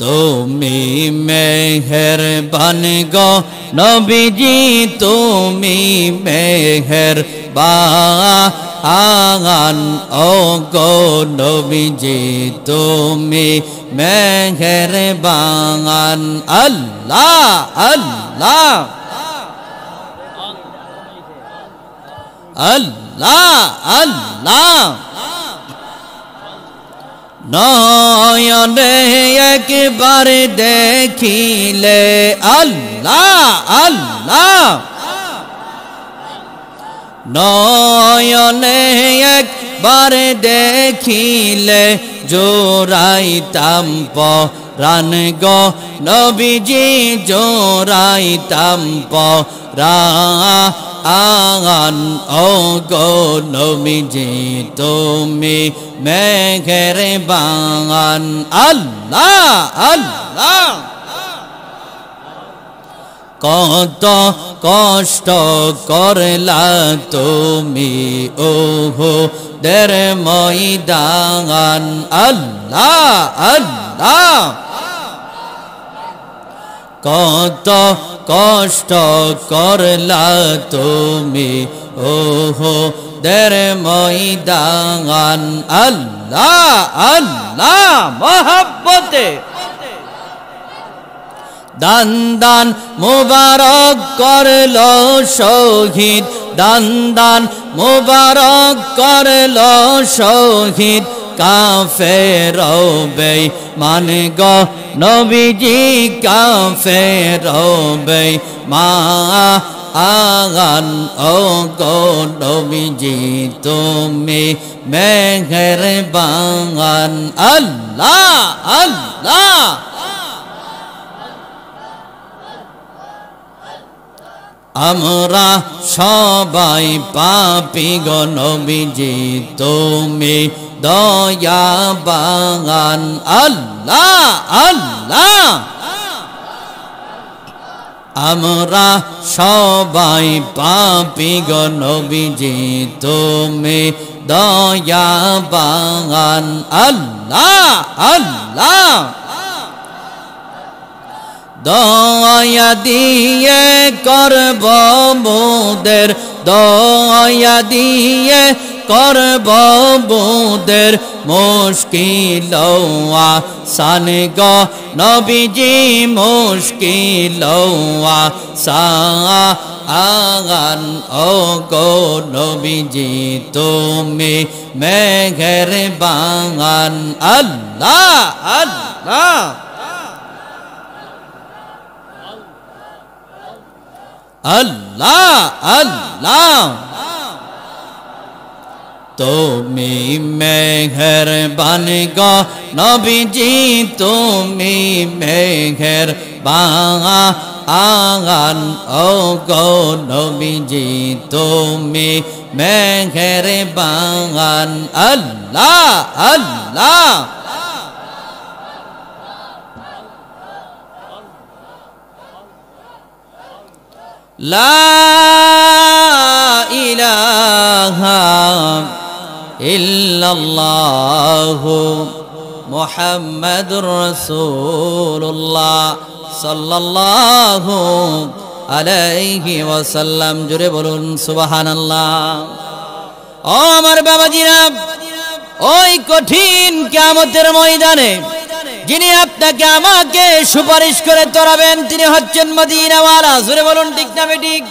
তুমি মেহেরবান গো নবীজি, তুমি মেহেরবান ও গো নবীজি, তুমি মেহেরবান। আল্লাহ আল্লাহ আল্লাহ আল্লাহ। নয়নে একবার দেখিলে আল্লাহ আল্লাহ, নয়নে একবার দেখিলে জোড়াইতাম পরাণ গো নবীজি, জোড়াইতাম পরাণ ও গো নবীজি, তুমি মেহেরবান। আল্লাহ আল্লাহ। কত কষ্ট করলা তুমি উহুদের ময়দান। আল্লাহ আল্লাহ। কত কষ্ট করলা তুমি উহুদের ময়দান। আল্লাহ আল্লাহ মহব্বতে দান দান মুবারক করলো শহীদ, দান দান মুবারক করলো শহীদ কাফের বেঈমান গো নবীজি, কাফের বেঈমান ও গো নবীজি, তুমি মেহেরবান। আল্লাহ আল্লাহ। আমরা সবাই পাপী গো নবীজি, তুমি দয়াবান। আল্লাহ আল্লাহ। আমরা সবাই পাপী গো নবীজি, তুমি দয়াবান। আল্লাহ আল্লাহ। দয়া দিয়ে করব মোদের, দয়া দিয়ে করব মোদের মুশকিল আসান গো নবীজি, মুশকিল আসান ও গো নবীজি, তুমি মেহেরবান। আল্লাহ আল্লাহ। আল্লাহ আল্লাহ। তুমি মেহেরবান গো নবীজি, তুমি মেহেরবান ও গো নবীজি, তুমি মেহেরবান। আল্লাহ আল্লাহ। লা ইলাহা ইল্লাল্লাহু মুহাম্মাদুর রাসূলুল্লাহ সাল্লাল্লাহু আলাইহি ওয়াসাল্লাম। জোরে বলুন সুবহানাল্লাহ। ও আমার বাবাজিরা, ওই কঠিন কিয়ামতের ময়দানে যিনি আপনাকে আমাকে সুপারিশ করে তরাবেন তিনি হচ্ছেন মদিনাওয়ালা। জোরে বলুন ঠিক না বেঠিক?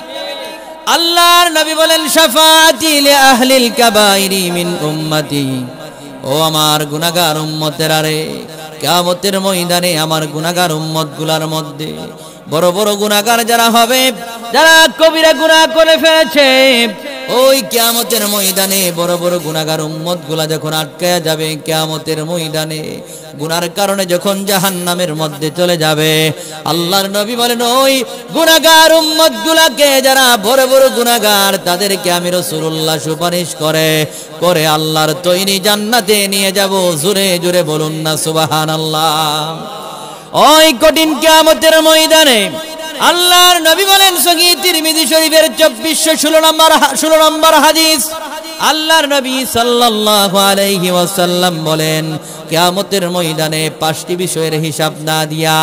আল্লাহর নবী বলেন শাফাআতি লি আহলিল কাবাইরি মিন উম্মতি। ও আমার গুনাহগার উম্মতেরা রে, কিয়ামতের ময়দানে আমার গুনাহগার উম্মতগুলোর মধ্যে বড় বড় গুনাহগার যারা হবে, যারা কবিরা গুনাহ করে ফেলেছে, ওই কিয়ামতের ময়দানে বড় বড় গুনাহগার উম্মতগুলা যখন আটকায়া যাবে, কিয়ামতের ময়দানে গুনার কারণে যখন জাহান্নামের মধ্যে চলে যাবে, আল্লাহর নবী বলেন ওই গুনাহগার উম্মতগুলাকে, যারা বড় বড় গুনাহগার, তাদেরকে আমি রাসূলুল্লাহ সুপারিশ করে আল্লাহর তৈরি জান্নাতে নিয়ে যাব। জোরে জোরে বলুন না সুবহানাল্লাহ। ওই কঠিন কিয়ামতের ময়দানে আল্লাহর নবী বলেন, সহিহ তিরমিজি শরীফের 2416 নম্বর হাদিস, আল্লাহর নবী সাল্লাল্লাহু আলাইহি ওয়াসাল্লাম বলেন, কিয়ামতের ময়দানে 5টি বিষয়ের হিসাব না দিয়া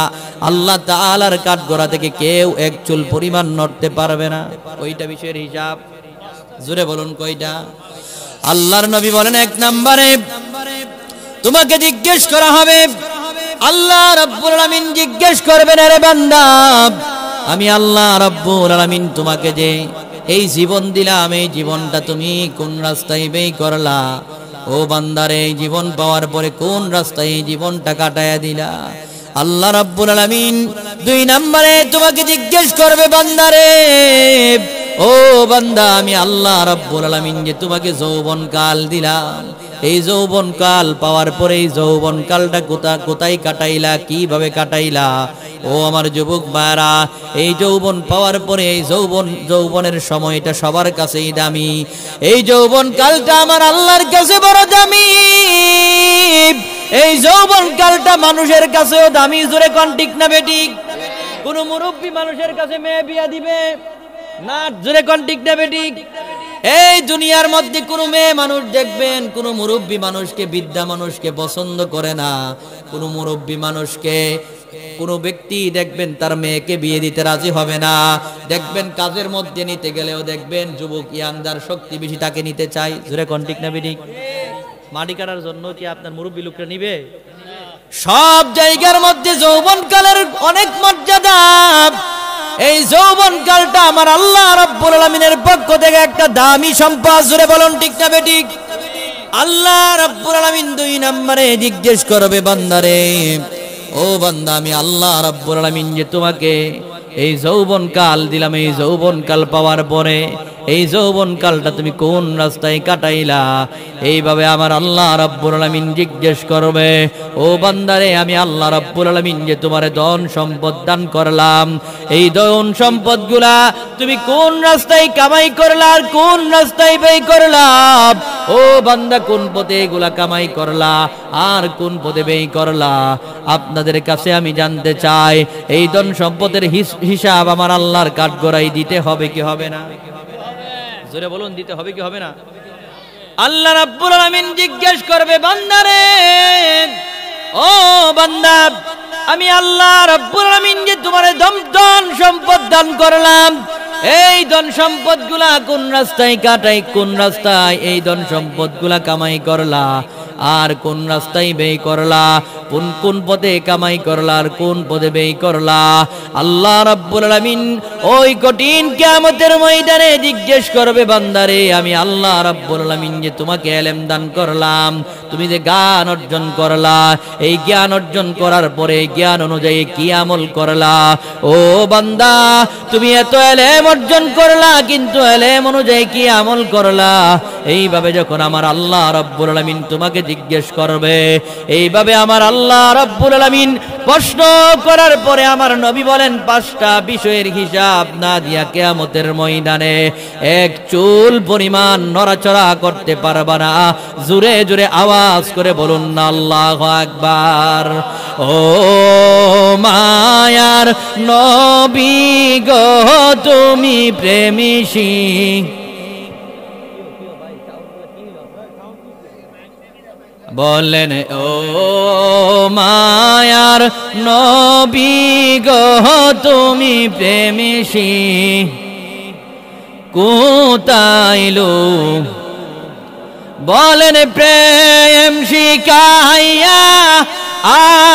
আল্লাহ তাআলার কাঠগড়া থেকে কেউ এক চুল পরিমাণ নড়তে পারবে না। কয়টা বিষয়ের হিসাব? জোরে বলুন কয়টা? আল্লাহর নবী বলেন, 1 নম্বরে তোমাকে জিজ্ঞেস করা হবে, আল্লাহ রাব্বুল আলামিন জিজ্ঞেস করবেন, আরে বান্দা, আমি আল্লাহ রাব্বুল আলামিন তোমাকে যে এই জীবন দিলাম, এই জীবনটা তুমি কোন রাস্তায় ব্যয় করলা? ও বান্দারে, এই জীবন পাওয়ার পরে কোন রাস্তায় এই জীবনটা কাটায়া দিলা? আল্লাহ রাব্বুল আলামিন 2 নম্বরে তোমাকে জিজ্ঞেস করবে, বান্দারে, ও বান্দা, আমি আল্লাহ রাব্বুল আলামিন যে তোমাকে যৌবনকাল দিলাম, এই যৌবনকাল পাওয়ার পরে এই যৌবনকালটা কোথায় কাটাইলা, কিভাবে কাটাইলা? ও আমার যুবক ভাইরা, এই যৌবন পাওয়ার পরে এই যৌবনের সময়টা সবার কাছেই দামি, এই যৌবনকালটা আমার আল্লাহর কাছে বড় দামি, এই যৌবনকালটা মানুষের কাছেও দামি। জোরে কোন ঠিক না বেঠিক? কোন মুরব্বী মানুষের কাছে মেয়ে বিয়া দিবে না? জোরে কোন ঠিক না বেঠিক? এই দুনিয়ার মধ্যে কোনো মেয়ে মানুষ দেখবেন, কোনো মুরব্বী মানুষকে, বৃদ্ধা মানুষকে পছন্দ করে না। কোনো মুরব্বী মানুষকে কোনো ব্যক্তি দেখবেন তার মেয়েকে বিয়ে দিতে রাজি হবে না। দেখবেন কাজের মধ্যে নিতে গেলেও দেখবেন যুবক ইয়াংদার শক্তি বেশি, তাকে নিতে চাই। জোরে কোন ঠিক না বেঠিক? মাটি কাটার জন্য কি আপনার মুরব্বী লোকটা নিবে? সব জায়গার মধ্যে যৌবনকালের অনেক মর্যাদা। এই যৌবনকালটা আমার আল্লাহ রাব্বুল আলামিনের পক্ষ থেকে একটা দামি সম্পদ। জোরে বলুন ঠিক না বেঠিক? আল্লাহ রাব্বুল আলামিন 2 নম্বরে জিজ্ঞেস করবে, বান্দারে, ও বান্দা, আমি আল্লাহ রাব্বুল আলামিন যে তোমাকে এই যৌবনকাল দিলাম, এই যৌবনকাল পাওয়ার পরে এই যৌবনকালটা তুমি কোন রাস্তায় কাটাইলা? এইভাবে আমার আল্লাহ রাব্বুল আলামিন জিজ্ঞেস করবে, ও বান্দারে, আমি আল্লাহ রাব্বুল আলামিন যে তোমারে ধন সম্পদ দান করলাম, এই ধন সম্পদগুলা তুমি কোন রাস্তায় কামাই করলা আর কোন রাস্তায় ব্যয় করলা? ও বান্দা, কোন পথে এগুলা কামাই করলা আর কোন পথে ব্যয় করলা? আপনাদের কাছে আমি জানতে চাই, এই ধন সম্পদের হিসাব আমার আল্লাহর কাঠগড়ায় দিতে হবে কি হবে না? জোরে বলুন, দিতে হবে কি হবে না? আল্লাহ রাব্বুল আলামিন জিজ্ঞেস করবে, বান্দারে, ও বান্দা, আমি আল্লাহ রাব্বুল আলামিন যে তোমার ধন সম্পদ দান করলাম, এই ধন সম্পদগুলা কোন রাস্তায় কাটাই, কোন রাস্তায় এই ধন সম্পদগুলা কামাই করলা আর কোন রাস্তায় ব্যয় করলা? কোন পথে কামাই করলা আর কোন পথে ব্যয় করলা? আল্লাহ রাব্বুল আলামিন ওই কঠিন কিয়ামতের ময়দানে জিজ্ঞেস করবে, বান্দারে, আমি আল্লাহ রাব্বুল আলামিন যে তোমাকে ইলম দান করলাম, তুমি যে জ্ঞান অর্জন করলা, এই জ্ঞান অর্জন করার পরে জ্ঞান অনুযায়ী কি আমল করলা? ও বান্দা, তুমি এত ইলম অর্জন করলা, কিন্তু ইলম অনুযায়ী কি আমল করলা? এইভাবে যখন আমার আল্লাহ রাব্বুল আলামিন তোমাকে জিজ্ঞেস করবে, এইভাবে আমার আল্লাহ রাব্বুল আলামিন প্রশ্ন করার পরে আমার নবী বলেন, 5টা বিষয়ের হিসাব না দিয়া কিয়ামতের ময়দানে এক চুল পরিমাণ নড়াচড়া করতে পারবা না। জোরে জোরে আওয়াজ করে বলুন না আল্লাহু আকবার। ও মায়ার নবী গো, তুমি প্রেমিসী। বলেন ও মায়ার নবী গো তুমি প্রেমিসি কোতাইলো বলেন প্রেম শিখাইয়া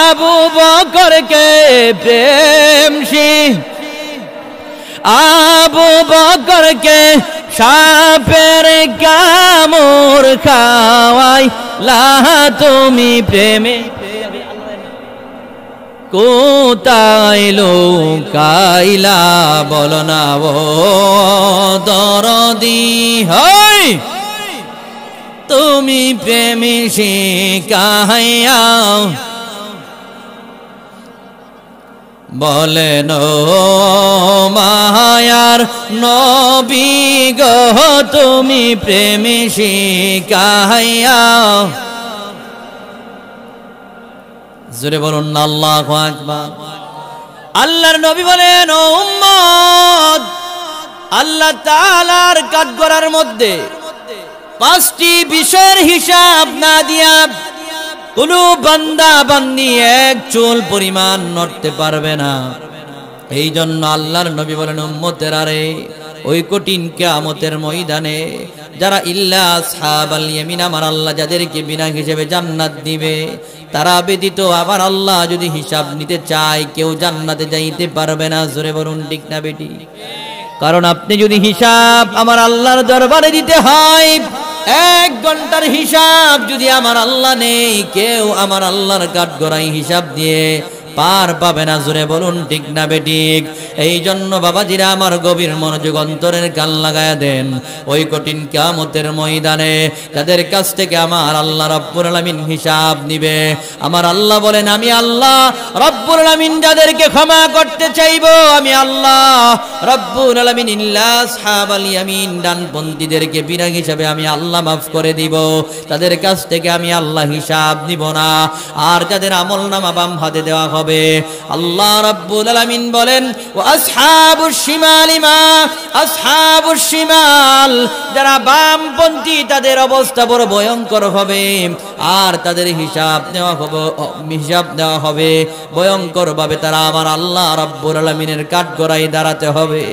আবু বকরকে প্রেম আবু বকরকে সাপের কামড় খাওয়াই লা তুমি প্রেমে কোতাইলো কাইলা বলো না ও দরদি হয় তুমি প্রেমী শিখাইয়া বলেন ও মায়ার নবী গো তুমি প্রেমী শিখাইয়া জোরে বলুন আল্লাহু আকবার। আল্লাহর নবী বলেন ও উম্মত আল্লাহ তাআলার কাঠগড়ার মধ্যে 5টি বিষয়ের হিসাব না দিয়া কোন বান্দা বান্দি এক চুল পরিমাণ নড়তে পারবে না। এই জন্য আল্লাহর নবী বলেন উম্মতেরা রে ওই কঠিন কিয়ামতের ময়দানে যারা ইল্লা আসহাবাল ইয়ামিন আমার আল্লাহ যাদেরকে বিনা হিসেবে জান্নাত দিবে তারা ব্যতীত আমার আল্লাহ যদি হিসাব নিতে চায় কেউ জান্নাতে যাইতে পারবে না। জোরে বলুন ঠিক না বেটি? কারণ আপনি যদি হিসাব আমার আল্লাহর দরবারে দিতে হয় 1 ঘন্টার হিসাব যদি আমার আল্লাহ নেই কেউ আমার আল্লাহর কাঠগড়ায় হিসাব দিয়ে পার পাবে না। জোরে বলুন ঠিক না বেঠিক? এই জন্য বাবাজিরা আমার গভীর মনোযোগ অন্তরের কান লাগায়া দেন। ওই কঠিন কিয়ামতের ময়দানে যাদের কাছ থেকে আমার আল্লাহ রব্বুল আলামিন হিসাব নিবে আমার আল্লাহ বলেন আমি আল্লাহ রব্বুল আলামিন যাদেরকে ক্ষমা করতে চাইবো আমি আল্লাহ রব্বুল আলামিন ইল্লা আসহাবাল ইয়ামিন ডানপন্থীদেরকে বিনা হিসাবে আমি আল্লাহ মাফ করে দিব। তাদের কাছ থেকে আমি আল্লাহ হিসাব নিব না। আর যাদের আমলনামা বাম হাতে দেওয়া হবে আল্লাহ রাব্বুল আলামিন বলেন ওয়া আসহাবুশ শিমালি মা আসহাবুশ শিমাল যারা বামপন্থী তাদের অবস্থা বড় ভয়ঙ্কর হবে। আর তাদের হিসাব দেওয়া হবে ভয়ঙ্কর ভাবে। তারা আমার আল্লাহ রাব্বুল আলামিনের কাঠগড়ায় দাঁড়াতে হবে।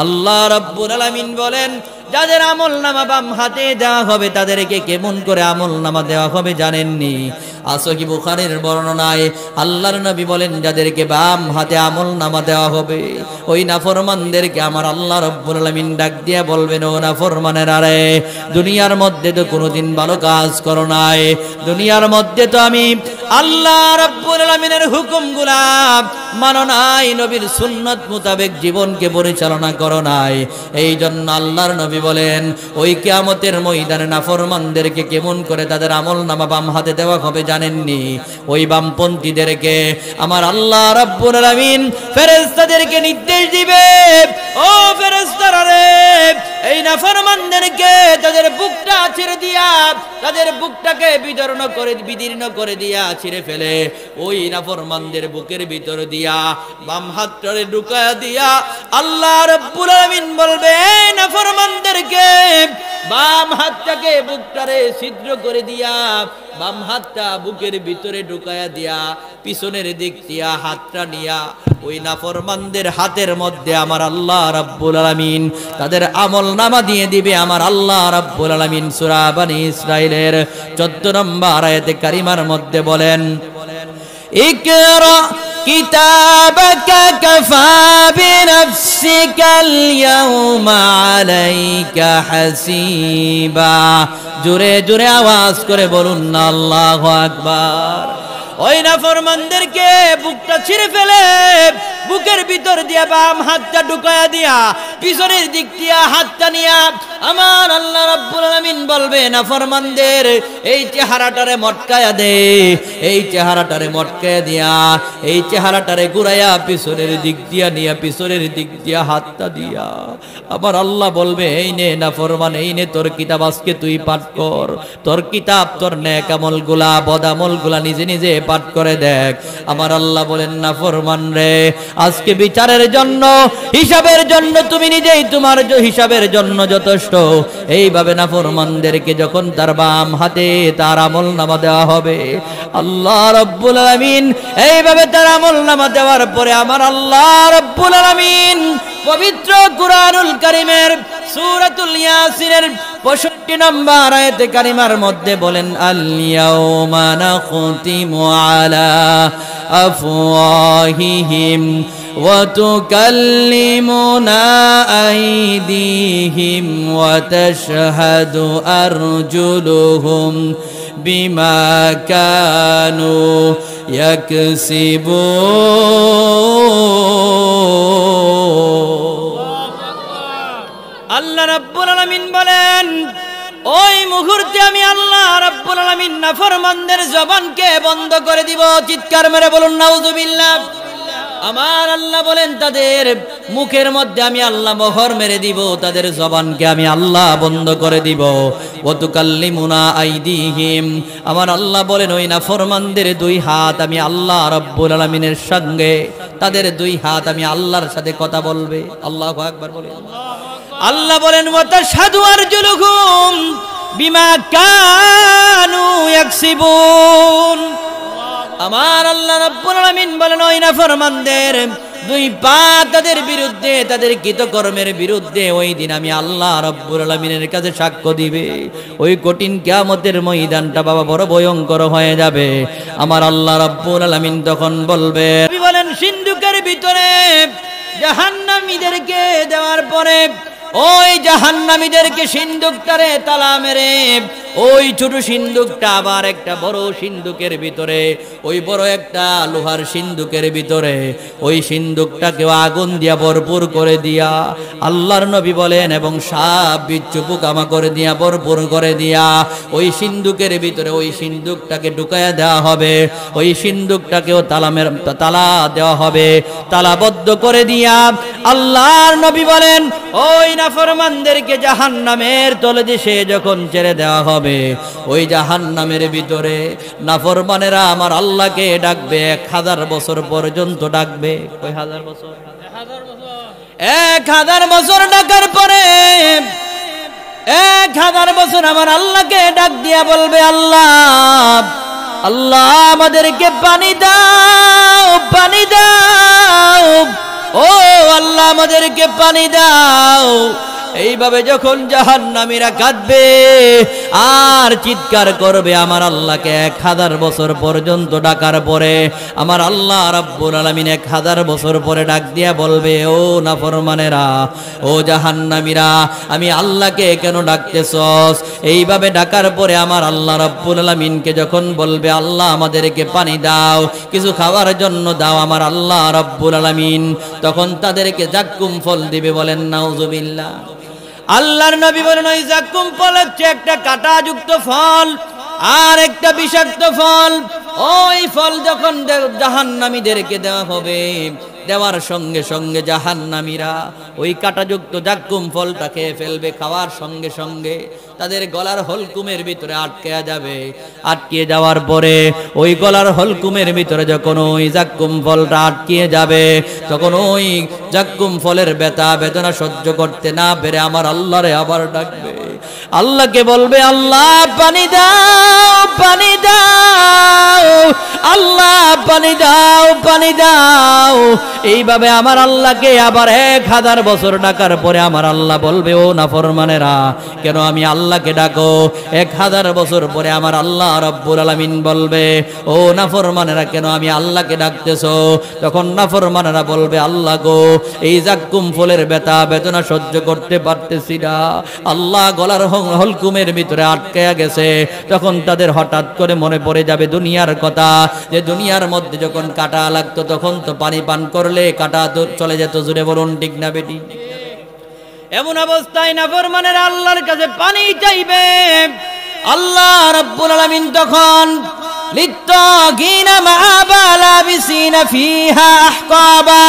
আল্লাহ রাব্বুল আলামিন বলেন যাদের আমলনামা বাম হাতে দেওয়া হবে তাদেরকে কেমন করে আমলনামা দেওয়া হবে জানেননি? সহিহ বুখারীর বর্ণনায় আল্লাহর নবী বলেন যাদেরকে বাম হাতে আমলনামা দেওয়া হবে ওই নাফরমানদেরকে আমার আল্লাহ রাব্বুল আলামিন ডাক দিয়া বলবেন ও নাফরমানেরা রে দুনিয়ার মধ্যে তো কোনোদিন ভালো কাজ করো নাই, দুনিয়ার মধ্যে তো আমি আল্লাহ রাব্বুল আলামিনের হুকুমগুলা মানো নাই, নবীর সুন্নাত মোতাবেক জীবনকে পরিচালনা করো নাই। এই জন্য আল্লাহর নবী বলেন ওই কিয়ামতের ময়দানে নাফরমানদেরকে কেমন করে তাদের আমলনামা বাম হাতে দেওয়া হবে জানেননি? ওই বামপন্থীদেরকে আমার আল্লাহ রাব্বুল আলামিন ফেরেশতাদেরকে নির্দেশ দিবে ও ফেরেশতারা রে এই নাফরমানদেরকে তাদের বুকটা ছেড়ে দিয়া তাদের বুকটাকে বিদীর্ণ করে দিয়া ছিঁড়ে ফেলে ওই নাফরমানদের বুকের ভিতর দিয়া বাম হাতটারে ঢুকায়া দিয়া আল্লাহ রাব্বুল আলামিন বলবে এই নাফরমানদেরকে বাম হাতটাকে বুকটারে ছিদ্র করে দিয়া বাম হাতটা বুকের ভিতরে ঢুকায়া দিয়া পিছনের দিক দিয়া হাতটা নিয়া ওই নাফরমানদের হাতের মধ্যে আমার আল্লাহ রাব্বুল আলামিন তাদের আমলনামা দিয়ে দিবে। আমার আল্লাহ রাব্বুল আলামিন সূরা বনী ইসরাঈলের 14 নম্বর আয়াতে কারিমার মধ্যে বলেন ইকরা কিতাবাকা কাফা বিনাফসিকাল ইয়াওমা আলাইকা হাসিবা। জোরে জোরে আওয়াজ করে বলুন না আল্লাহু আকবার। ওই নাফরমানদেরকে বুকটা ছিঁড়ে ফেলে বুকের ভিতর দিয়া বাম হাতটা ঢুকায়া দিয়া পিছনের দিক দিয়া হাতটা নিয়া আমার আল্লাহ রাব্বুল আলামিন বলবে নাফরমানদের এই চেহারাটারে মটকায়া দে, এই চেহারাটারে মটকায়া দিয়া এই চেহারাটারে ঘুরাইয়া পিছনের দিক দিয়া নিয়া পিছনের দিক দিয়া হাতটা দিয়া আমার আল্লাহ বলবে এই নে নাফরমান এই নে তোর কিতাব আজকে তুই পাঠ কর, তোর কিতাব তোর নেক আমলগুলা বদ আমলগুলা নিজে নিজে পাঠ করে দেখ। আমার আল্লাহ বলেন নাফরমান রে আজকে বিচারের জন্য, হিসাবের জন্য তুমি নিজেই তোমার হিসাবের জন্য যথেষ্ট। এইভাবে নাফরমানদেরকে যখন তার বাম হাতে তার আমলনামা দেওয়া হবে, আল্লাহ রাব্বুল আলামিন এইভাবে তার আমলনামা দেওয়ার পরে আমার আল্লাহ রাব্বুল আলামিন পবিত্র কুরআনুল কারীমের সূরাতুল ইয়াসিনের 65 নম্বর আয়াতে কারিমার মধ্যে বলেন, আল ইয়াউমা নাখতিমু আলা আফওয়াহিহিম ওয়া তুকাল্লিমুনা আইদিহিম ওয়া তাশহাদু আরজুলুহুম বিমা কানু ইয়াকসিবুন। আল্লাহ রাব্বুল আলামিন বলেন, ওই মুহূর্তে আমি আল্লাহ রাব্বুল আলামিন নাফরমানদের জবানকে বন্ধ করে দিব। চিৎকার মেরে বলুন নাউযুবিল্লাহ। আমার আল্লাহ বলেন, তাদের মুখের মধ্যে আমি আল্লাহ মোহর মেরে দিব, তাদের জবানকে আমি আল্লাহ বন্ধ করে দিব। ওয়া তুকাল্লিমুনা আইদিহিম, আমার আল্লাহ বলেন ওই নাফরমানদের দুই হাত আমি আল্লাহ রাব্বুল আলামিনের সঙ্গে, তাদের দুই হাত আমি আল্লাহর সাথে কথা বলবে। আল্লাহু আকবার বলেন। আল্লাহ বলেন, ওয়া তাশহাদু আরজুলুহুম বিমা কানু ইয়াকসিবুন। আমার আল্লাহ রাব্বুল আলামিন বলেন, ওই নাফরমানদের দুই পা তাদের বিরুদ্ধে, তাদের কৃতকর্মের বিরুদ্ধে ওই দিন আমি আল্লাহ রাব্বুল আলামিনের কাছে সাক্ষ্য দিবে। ওই কঠিন কিয়ামতের ময়দানটা বাবা বড় ভয়ঙ্কর হয়ে যাবে। আমার আল্লাহ রাব্বুল আলামিন তখন বলবে, বলেন সিন্ধুকের ভিতরে জাহান্নামীদেরকে দেওয়ার পরে ওই জাহান্নামীদেরকে সিন্ধুকটারে তালা মেরে ওই ছোট সিন্ধুকটা আবার একটা বড় সিন্ধুকের ভিতরে, ওই বড় একটা লোহার সিন্ধুকের ভিতরে ওই সিন্ধুকটাকে আগুন দিয়া ভরপুর করে দিয়া, আল্লাহর নবী বলেন, এবং সাপ বিচ্ছু পোকামাকড় দিয়া ভরপুর করে দিয়া ওই সিন্ধুকের ভিতরে ওই সিন্ধুকটাকে ঢুকায়া দেওয়া হবে। ওই সিন্ধুকটাকেও তালা দেওয়া হবে, তালাবদ্ধ করে দিয়া আল্লাহর নবী বলেন, ওই নাফরমানদেরকে জাহান্নামের তলদেশে যখন ছেড়ে দেওয়া হবে, ওই জাহান্নামের ভিতরে নাফরমানেরা আমার আল্লাহকে ডাকবে 1000 বছর পর্যন্ত ডাকবে। কয় হাজার বছর? 1000 বছর ডাকার পরে 1000 বছর আমার আল্লাহকে ডাক দিয়া বলবে, আল্লাহ আল্লাহ আমাদেরকে পানি দাও, পানি দাও, ও আল্লাহ আমাদেরকে পানি দাও। এইভাবে যখন জাহান্নামীরা কাঁদবে আর চিৎকার করবে, আমার আল্লাহকে 1000 বছর পর্যন্ত ডাকার পরে আমার আল্লাহ রাব্বুল আলামিন 1000 বছর পরে ডাক দিয়া বলবে, ও নাফরমানেরা, ও জাহান্নামীরা, আমি আল্লাহকে কেন ডাকতেছস? এইভাবে ডাকার পরে আমার আল্লাহ রাব্বুল আলামিনকে যখন বলবে, আল্লাহ আমাদেরকে পানি দাও, কিছু খাওয়ার জন্য দাও, আমার আল্লাহ রাব্বুল আলামিন তখন তাদেরকে জাক্কুম ফল দিবে। বলেন নাউযুবিল্লাহ। আল্লাহর নবী বলেন, ওই জাক্কুম ফল হচ্ছে একটা কাঁটাযুক্ত ফল আর একটা বিষাক্ত ফল। ওই ফল যখন জাহান্নামীদেরকে দেওয়া হবে, দেওয়ার সঙ্গে সঙ্গে জাহান্নামীরা ওই কাঁটাযুক্ত জাক্কুম ফলটা খেয়ে ফেলবে। খাওয়ার সঙ্গে সঙ্গে তাদের গলার হলকুমের ভিতরে আটকে যাবে। আটকে যাওয়ার পরে ওই গলার হলকুমের ভিতরে যখন ওই জাক্কুম ফলটা আটকে যাবে, তখন ওই জাক্কুম ফলের ব্যথা বেদনা সহ্য করতে না পেরে আমার আল্লাহরে আবার ডাকবে। আল্লাহকে বলবে, আল্লাহ পানি দাও, পানি দাও, আল্লাহ পানি দাও, পানি দাও। এইভাবে আমার আল্লাহকে আবার 1000 বছর ডাকার পরে আমার আল্লাহ বলবে, ও নাফরমানেরা, কেন আমি আল্লাহকে ডাকো? 1000 বছর পরে আমার আল্লাহ রাব্বুল আলামিন বলবে, ও নাফরমানেরা, কেন আমি আল্লাহকে ডাকতেছো? তখন নাফরমানেরা বলবে, আল্লাহ গো, এই জাক্কুম ফলের ব্যথা বেদনা সহ্য করতে পারতেছি না, আল্লাহ গলার হলকুমের ভিতরে আটকে গেছে। তখন তাদের হঠাৎ করে মনে পড়ে যাবে দুনিয়ার কথা, যে দুনিয়ার মধ্যে যখন কাঁটা লাগতো তখন তো পানি পান করলে কাঁটা চলে যেত। জুড়ে বলুন ঠিক না বেটি? এমন অবস্থায় নাফরমানেরা আল্লাহর কাছে পানি চাইবে। আল্লাহ রাব্বুল আলামিন তখন লিত্তাগিনা মাআবা লাবিসিনা ফিহা আহকাবা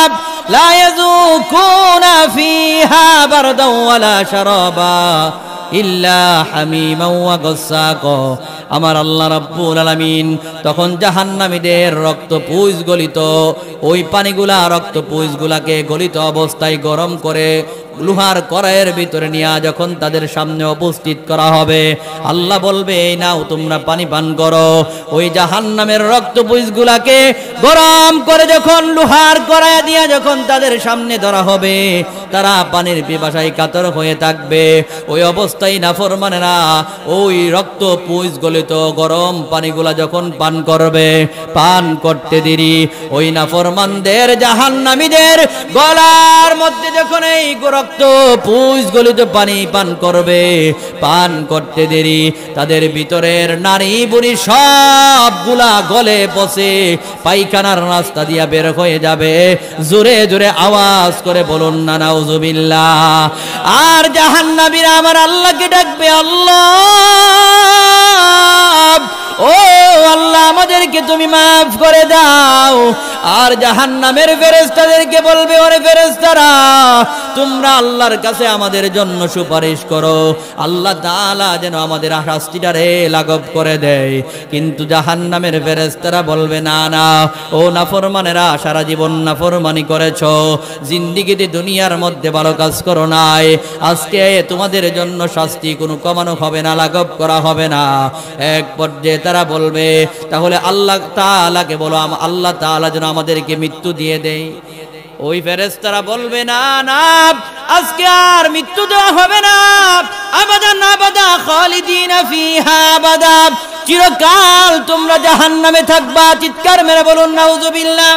লা ইয়াযুকুনা ফিহা বারদাও ওয়ালা শারাবা ইল্লা হামিমান ওয়া গাসসাকা। আমার আল্লাহ রাব্বুল আলামিন তখন জাহান্নামীদের রক্ত পুঁজ গলিত ওই পানিগুলা রক্ত পুঁজগুলাকে গলিত অবস্থায় গরম করে লোহার কড়াইয়ের ভিতরে নিয়ে যখন তাদের সামনে উপস্থিত করা হবে, আল্লাহ বলবে এই নাও তোমরা পানি পান করো। ওই জাহান্নামের রক্ত পুঁজগুলাকে গরম করে যখন লোহার কড়াই দিয়ে যখন তাদের সামনে ধরা হবে, তারা পানির পিপাসায় কাতর হয়ে থাকবে। ওই অবস্থায় নাফরমানেরা ওই রক্ত পুঁজ গলিত গরম পানিগুলা যখন পান করবে, পান করতে দেরি ওই নাফরমানদের জাহান্নামীদের গলার মধ্যে যখন এই রক্ত পুঁজ গলিত পানি পান করবে, পান করতে দেরি তাদের ভিতরের নারী বুড়ি সবগুলা গলে পচে পায়খানার রাস্তা দিয়া বের হয়ে যাবে। জোরে জোরে আওয়াজ করে বলুন না নাউজুবিল্লাহ। আর জাহান্নামীরা আমার আল্লাহকে ডাকবে, আল্লাহ ও আল্লাহ আমাদেরকে তুমি মাফ করে দাও। আর জাহান্নামের ফেরেশতাদেরকে বলবে, ওরে ফেরেশতারা তোমরা আল্লাহর কাছে আমাদের জন্য সুপারিশ করো, আল্লাহ তাআলা যেন আমাদের শাস্তিটারে লাঘব করে দেয়। কিন্তু জাহান্নামের ফেরেশতারা বলবে, না না ও নাফরমানেরা, সারা জীবন নাফরমানি করেছো, জিন্দেগিতে দুনিয়ার মধ্যে ভালো কাজ করো নাই, আজকে তোমাদের জন্য শাস্তি কোনো কমানো হবে না, লাঘব করা হবে না। এক পর্যায়ে তারা বলবে, তাহলে আল্লাহ তাআলাকে বলো আল্লাহ তাআলা যেন আমাদেরকে মৃত্যু দিয়ে দেয়। ওই ফেরেশতারা বলবে, না না আজকে আর মৃত্যু দেওয়া হবে না, আবাদান আবাদা খালিদিনা ফিহা আবাদা, চিরকাল তোমরা জাহান্নামে থাকবা। চিৎকার মেরে বলুন নাউজুবিল্লাহ।